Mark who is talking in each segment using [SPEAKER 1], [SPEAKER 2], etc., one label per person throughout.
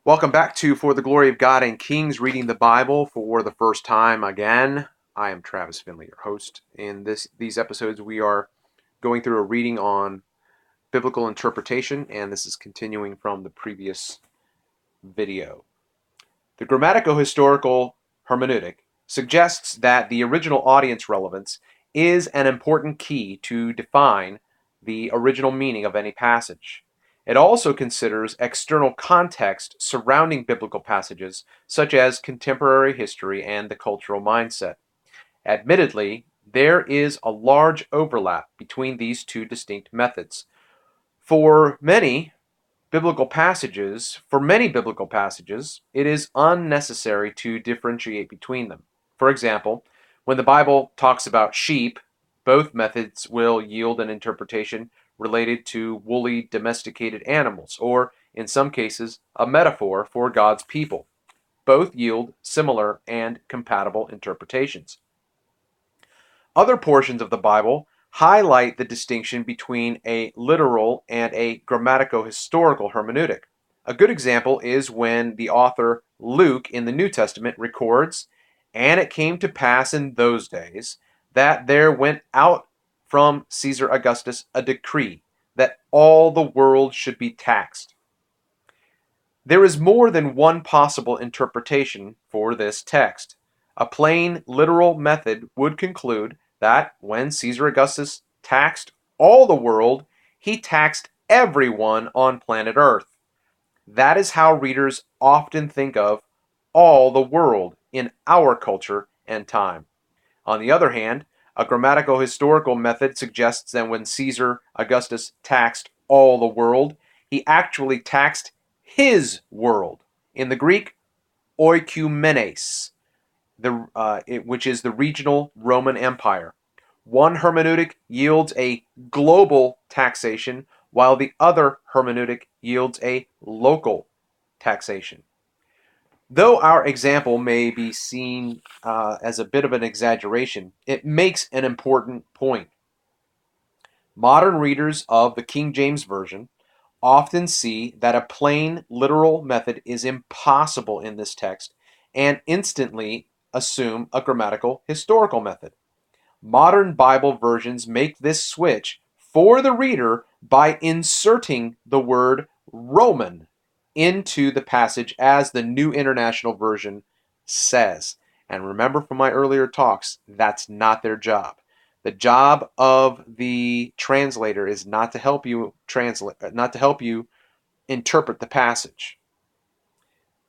[SPEAKER 1] Welcome back to For the Glory of God and Kings, reading the Bible for the first time again. I am Travis Finley, your host. In these episodes, we are going through a reading on biblical interpretation, and this is continuing from the previous video. The grammatico-historical hermeneutic suggests that the original audience relevance is an important key to define the original meaning of any passage. It also considers external context surrounding biblical passages, such as contemporary history and the cultural mindset. Admittedly, there is a large overlap between these two distinct methods. For many biblical passages, it is unnecessary to differentiate between them. For example, when the Bible talks about sheep, both methods will yield an interpretation related to woolly domesticated animals, or in some cases, a metaphor for God's people. Both yield similar and compatible interpretations. Other portions of the Bible highlight the distinction between a literal and a grammatico-historical hermeneutic. A good example is when the author Luke in the New Testament records, "And it came to pass in those days that there went out from Caesar Augustus a decree that all the world should be taxed." There is more than one possible interpretation for this text. A plain literal method would conclude that when Caesar Augustus taxed all the world, he taxed everyone on planet Earth. That is how readers often think of all the world in our culture and time. On the other hand, a grammatico-historical method suggests that when Caesar Augustus taxed all the world, he actually taxed his world. In the Greek, oikoumene, which is the regional Roman Empire. One hermeneutic yields a global taxation, while the other hermeneutic yields a local taxation. Though our example may be seen as a bit of an exaggeration, it makes an important point. Modern readers of the King James Version often see that a plain literal method is impossible in this text and instantly assume a grammatical historical method. Modern Bible versions make this switch for the reader by inserting the word Roman into the passage, as the New International Version says. And remember from my earlier talks, that's not their job. The job of the translator is not to help you interpret the passage.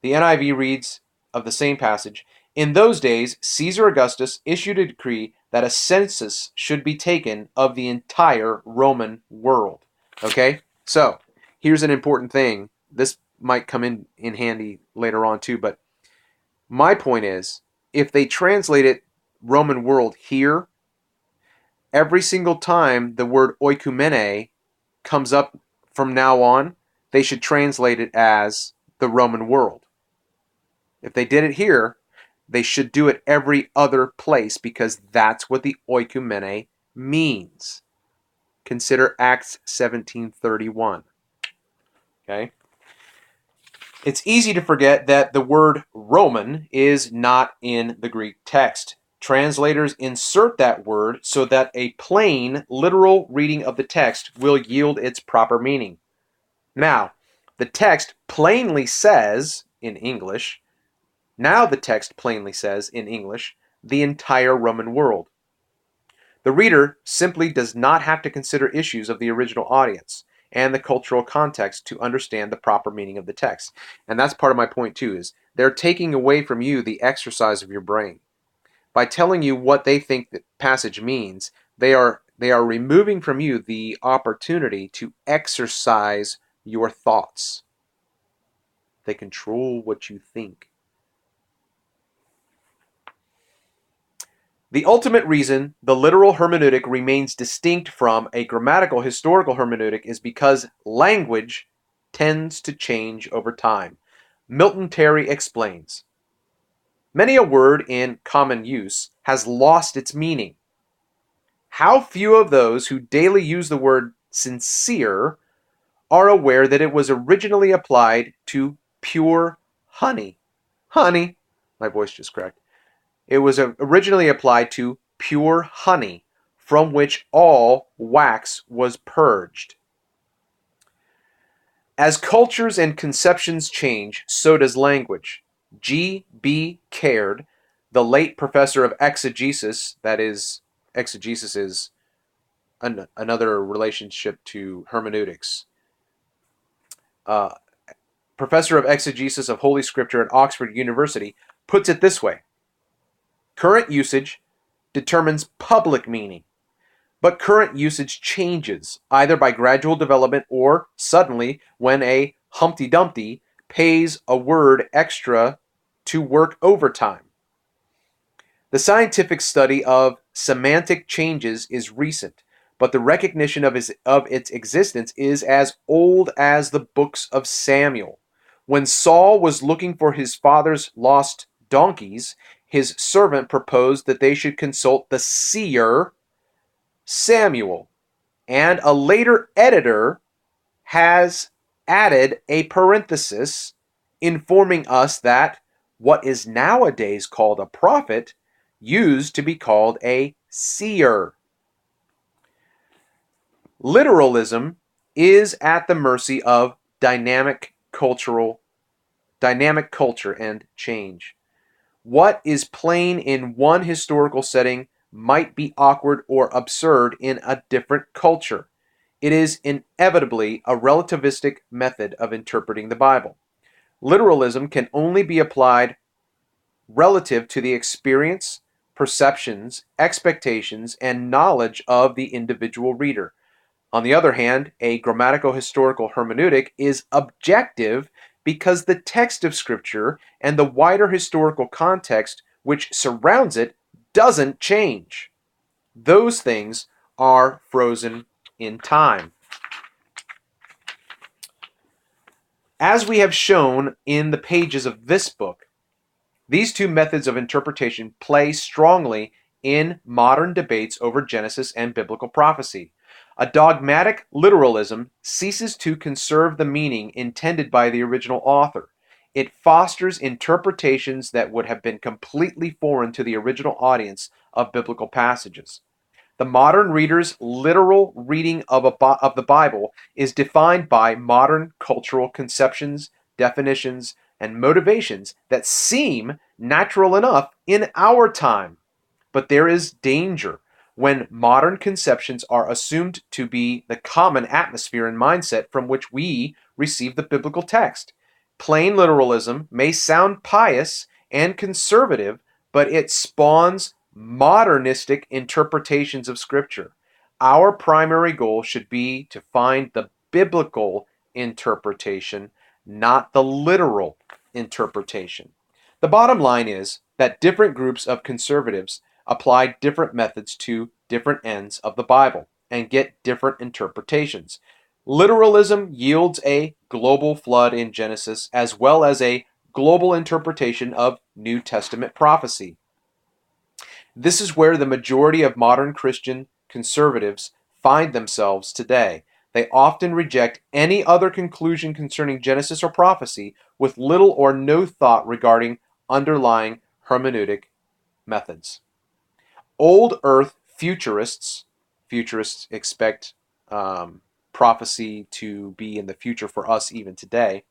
[SPEAKER 1] The NIV reads of the same passage, "In those days, Caesar Augustus issued a decree that a census should be taken of the entire Roman world." Okay? So, here's an important thing. This might come in handy later on too, but my point is, if they translate it Roman world here, every single time the word oikoumene comes up from now on, they should translate it as the Roman world. If they did it here, they should do it every other place, because that's what the oikoumene means. Consider Acts 17:31. Okay? It's easy to forget that the word Roman is not in the Greek text. Translators insert that word so that a plain, literal reading of the text will yield its proper meaning. Now, the text plainly says in English, the entire Roman world. The reader simply does not have to consider issues of the original audience and the cultural context to understand the proper meaning of the text. And that's part of my point too, is they're taking away from you the exercise of your brain. By telling you what they think the passage means, they are removing from you the opportunity to exercise your thoughts. They control what you think. The ultimate reason the literal hermeneutic remains distinct from a grammatical historical hermeneutic is because language tends to change over time. Milton Terry explains, "Many a word in common use has lost its meaning. How few of those who daily use the word sincere are aware that it was originally applied to pure honey. Honey, my voice just cracked. It was originally applied to pure honey, from which all wax was purged. As cultures and conceptions change, so does language. G. B. Caird, the late professor of exegesis, that is, exegesis is another relationship to hermeneutics, uh, professor of exegesis of Holy Scripture at Oxford University, puts it this way: current usage determines public meaning, but current usage changes either by gradual development or suddenly when a Humpty Dumpty pays a word extra to work overtime. The scientific study of semantic changes is recent, but the recognition of its existence is as old as the books of Samuel. When Saul was looking for his father's lost donkeys, his servant proposed that they should consult the seer Samuel, and a later editor has added a parenthesis informing us that what is nowadays called a prophet used to be called a seer. Literalism is at the mercy of dynamic culture and change. What is plain in one historical setting might be awkward or absurd in a different culture. It is inevitably a relativistic method of interpreting the Bible. Literalism can only be applied relative to the experience, perceptions, expectations, and knowledge of the individual reader. On the other hand, a grammatical historical hermeneutic is objective because the text of Scripture and the wider historical context which surrounds it doesn't change. Those things are frozen in time. As we have shown in the pages of this book, these two methods of interpretation play strongly in modern debates over Genesis and biblical prophecy. A dogmatic literalism ceases to conserve the meaning intended by the original author. It fosters interpretations that would have been completely foreign to the original audience of biblical passages. The modern reader's literal reading of the Bible is defined by modern cultural conceptions, definitions, and motivations that seem natural enough in our time. But there is danger when modern conceptions are assumed to be the common atmosphere and mindset from which we receive the biblical text. Plain literalism may sound pious and conservative, but it spawns modernistic interpretations of Scripture. Our primary goal should be to find the biblical interpretation, not the literal interpretation. The bottom line is that different groups of conservatives apply different methods to different ends of the Bible and get different interpretations. Literalism yields a global flood in Genesis as well as a global interpretation of New Testament prophecy. This is where the majority of modern Christian conservatives find themselves today. They often reject any other conclusion concerning Genesis or prophecy with little or no thought regarding underlying hermeneutic methods. Old Earth futurists expect prophecy to be in the future for us even today,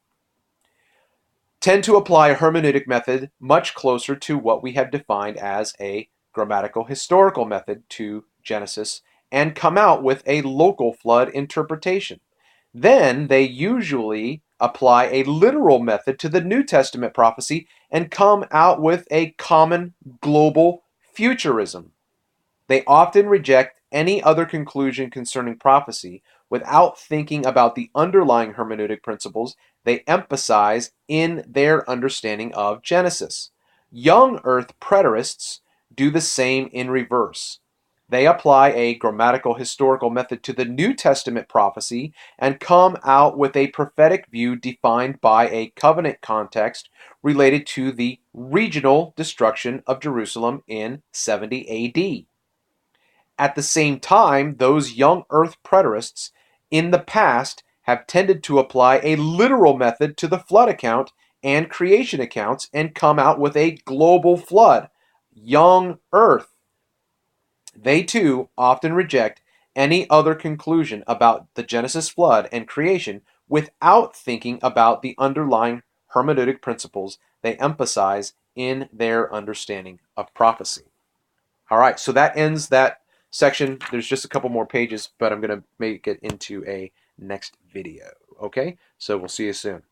[SPEAKER 1] tend to apply a hermeneutic method much closer to what we have defined as a grammatical historical method to Genesis and come out with a local flood interpretation. Then they usually apply a literal method to the New Testament prophecy and come out with a common global futurism. They often reject any other conclusion concerning prophecy without thinking about the underlying hermeneutic principles they emphasize in their understanding of Genesis. Young Earth preterists do the same in reverse. They apply a grammatical historical method to the New Testament prophecy and come out with a prophetic view defined by a covenant context related to the regional destruction of Jerusalem in 70 AD. At the same time, those young Earth preterists in the past have tended to apply a literal method to the flood account and creation accounts and come out with a global flood, young earth. They too often reject any other conclusion about the Genesis flood and creation without thinking about the underlying hermeneutic principles they emphasize in their understanding of prophecy. All right, so that ends that section. There's just a couple more pages, but I'm going to make it into a next video. Okay, so we'll see you soon.